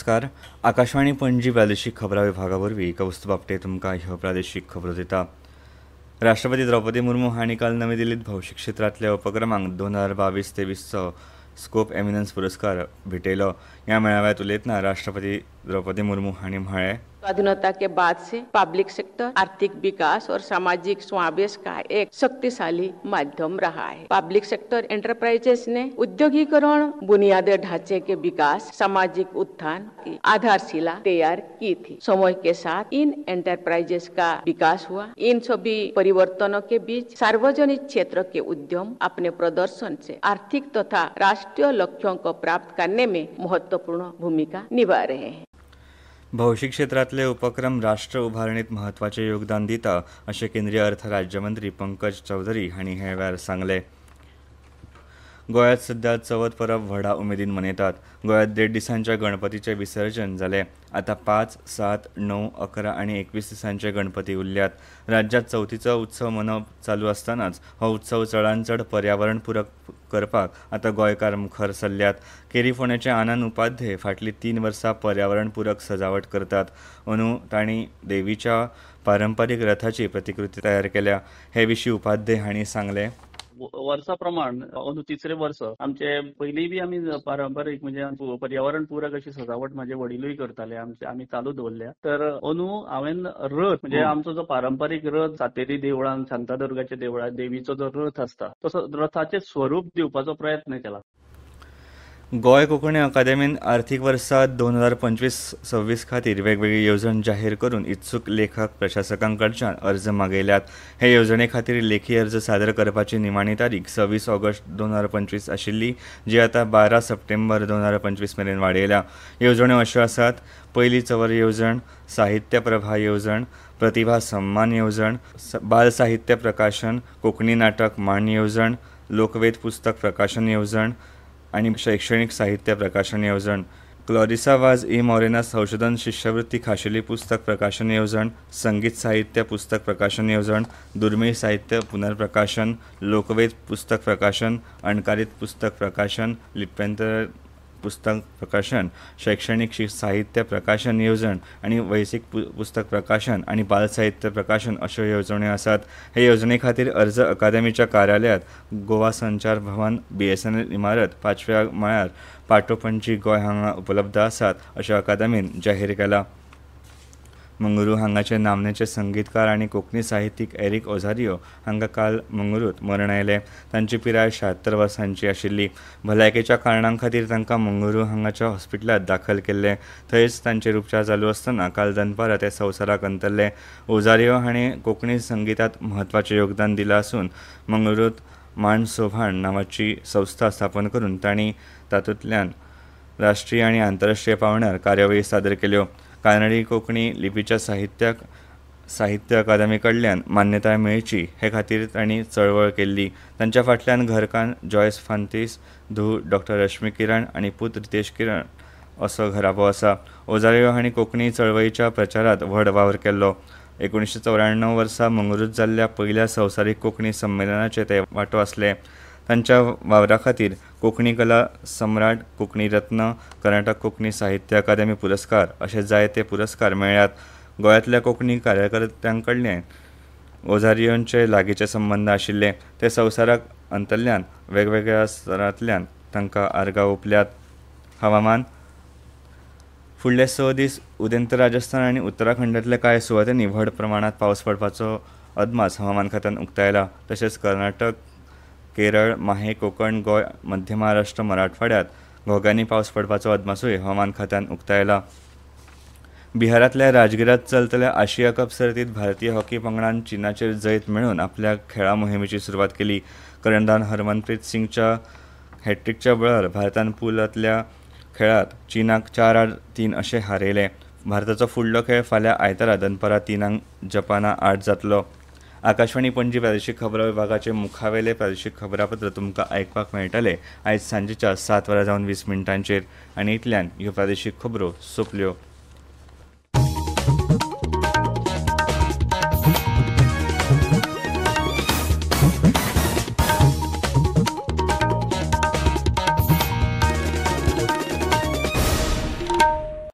नमस्कार. आकाशवाणी पणजी प्रादेशीक खबरां विभागा वरवीं कौस्तुभ आपटे तुमकां ह्यो प्रादेशीक खबरो दिता. राष्ट्रपती द्रौपदी मुर्मू हांणी काल नवी दिल्लीत भौशीक क्षेत्रांतल्या उपक्रमांक 2022-23चो स्कोप एमिनन्स पुरस्कार भेटयलो. ह्या मेळाव्यांत उलयतना राष्ट्रपती द्रौपदी मुर्मू हांणी म्हळें, स्वाधीनता के बाद से पब्लिक सेक्टर आर्थिक विकास और सामाजिक समावेश का एक शक्तिशाली माध्यम रहा है। पब्लिक सेक्टर एंटरप्राइजेस ने उद्योगीकरण, बुनियादी ढांचे के विकास, सामाजिक उत्थान की आधारशिला तैयार की थी। समय के साथ इन एंटरप्राइजेस का विकास हुआ। इन सभी परिवर्तनों के बीच सार्वजनिक क्षेत्र के उद्यम अपने प्रदर्शन से आर्थिक तथा राष्ट्रीय लक्ष्यों को प्राप्त करने में महत्वपूर्ण भूमिका निभा रहे हैं। भौशीक क्षेत्रांतले उपक्रम राष्ट्र उभारणीत म्हत्वाचें योगदान दिता अशें केंद्रीय अर्थ राज्यमंत्री पंकज चौधरी हांणी हे वेळार सांगलें. गोंयांत सध्या चवथ परब व्हडा उमेदीन मनयतात. गोंयांत 1.5 दिसांच्या गणपतीचें विसर्जन जालें. आतां 5, 7, 9, 11 आनी 21 दिसांचे गणपती उरल्यात. राज्यांत चवथीचो उत्सव मनवप चालू आसतनाच हो उत्सव चडांत चड पर्यावरण पूरक करपाक आतां गोंयकार मुखार सरल्यात. केरी फोंडेचे आनंद उपाध्याय फाटलीं 3 वर्सां पर्यावरण पूरक सजावट करतात. अंदू तांणी देवीच्या पारंपारीक रथाची प्रतिकृती तयार केल्या. हे विशीं उपाध्याय हांणी सांगलें, वर्सा प्रमाण अंदू 3रे वर्स आमचे पयलीं बी आमी पारंपारीक म्हणजे पर्यावरण पूरक अशी सजावट माझे वडिलूय करताले. आमी चालू दवरल्या. तर अंदू हांवेन रथ म्हणजे आमचो जो पारंपारीक रथ सातेरी देवळान, शांतादुर्गाच्या देवळान देवीचो जो रथ आसता तसो रथाचे स्वरूप दिवपाचो प्रयत्न केला. गोंय कोंकणी अकादेमीन आर्थीक वर्सा 2025-26 खातीर वेगवेगळी येवजण जाहीर करून इत्सूक लेखक प्रशासकां कडच्यान अर्ज मागयल्यात. हे येवजणे खातीर लेखी अर्ज सादर करपाची निमाणी तारीख 26 ऑगस्ट 2025 आशिल्ली, जी आतां 12 सप्टेंबर 2025 मेरेन वाडयल्या. येवजण्यो अश्यो आसात: पयली चवर येवजण, साहित्य प्रभा येवजण, प्रतिभा सन्मान येवजण, बाल साहित्य प्रकाशन, कोंकणी नाटक मांड येवजण, लोकवेद पुस्तक प्रकाशन येवजण आनी शैक्षणीक साहित्य प्रकाशन येवजण, क्लॉरिसा वाज ई मॉरेना संशोधन शिश्यवृत्ती खाशेली पुस्तक प्रकाशन येवजण, संगीत साहित्य पुस्तक प्रकाशन येवजण, दुर्मिळ साहित्य पुनर्प्रकाशन, लोकवेद पुस्तक प्रकाशन, अणकारीत पुस्तक प्रकाशन, लिप्यंतर पुस्तक प्रकाशन, शैक्षणिक साहित्य प्रकाशन येवजण आनी वैयक्तीक पुस्तक प्रकाशन आनी बाल साहित्य प्रकाशन अश्यो येवजण्यो आसात. हे येवजणे खातीर अर्ज अकादेमीच्या कार्यालयांत गोवा संचार भवन, BSNL इमारत, 5व्या माळ्यार, पाटो पणजी, गोंय हांगा उपलब्ध आसात अशें अकादेमीन जाहीर केलां. मंगळूरू हांगाचे नामनेचे संगीतकार आनी कोंकणी साहित्यीक एरिक ओझारियो हांकां काल मंगळूरूंत मरण आयलें. तांची पिराय 76 वर्सांची आशिल्ली. भलायकेच्या कारणां खातीर तांकां मंगळूरू हांगाच्या हॉस्पिटलांत दाखल केल्लें. थंयच तांचेर उपचार चालू आसतना काल दनपारां ते संवसाराक अंतरले. ओझारियो हांणी कोंकणी संगीतांत म्हत्वाचें योगदान दिलां आसून मंगळूरूंत मांड सोभाण नांवाची संस्था स्थापन करून तांणी तातूंतल्यान राष्ट्रीय आनी आंतरराष्ट्रीय पांवड्यार कार्यावळी सादर केल्यो. कानडी कोंकणी लिपीच्या साहित्य अकादेमी कडल्यान मान्यताय मेळची हे खातीर तांणी चळवळ केल्ली. तांच्या फाटल्यान घरकान्न जॉयस फांतीस, धूव डॉ. रश्मी किरण आनी पूत रितेश किरण असो घराबो आसा. ओझारियो हांणी कोंकणी चळवळीच्या प्रचारांत व्हड वावर केल्लो. 1994 वर्सा मंगळूरूंत जाल्ल्या पयल्या संवसारीक कोंकणी संमेलनाचे ते वांटो आसले. तांच्या वावरा खातीर कोंकणी कला सम्राट, कोंकणी रत्न, कर्नाटक कोंकणी साहित्य अकादेमी पुरस्कार अशे जायते पुरस्कार मेळ्ळ्यात. गोंयांतल्या कोंकणी कार्यकर्त्यां कडल्यान ओझारियोंचे लागींचे संबंद आशिल्ले. ते संवसाराक अंतरल्यान वेगवेगळ्या स्तरांतल्यान तांकां आर्गां ओंपल्यात. हवामान. फुडले 6 दीस उदेंत राजस्थान आनी उत्तराखंडांतल्या कांय सुवातांनी व्हड प्रमाणांत पावस पडपाचो अदमास हवामान खात्यान उक्तायला. तशेंच कर्नाटक, केरळ, माहे, कोंकण, गोंय, मध्य महाराष्ट्र, मराठवाड्यात घोग्यांनी पावस पडपाचो अदमासूय हवामान खात्यान उक्तायला. बिहारांतल्या राजगिरात चलतल्या आशिया कप सर्तींत भारतीय हॉकी पंगडान चीनाचेर जैत मेळोवन आपल्या खेळा मोहिमेची सुरवात केली. कर्णधार हरमनप्रीत सिंगच्या हॅट्रिकच्या बळार भारतान पूलांतल्या खेळांत चीनाक 4-3 अशें हारयलें. भारताचो फुडलो खेळ फाल्यां आयतारा दनपारां 3 जपाना 8 जातलो. आकाशवाणी पणजी प्रादेशीक खबरां विभागाचे मुखावेले प्रादेशीक खबरापत्र तुमकां आयकपाक मेळटले आयज सांजेच्या 7 वरां जावन 20 मिनटांचेर. आनी इतल्यान ह्यो प्रादेशीक खबरो सोंपल्यो.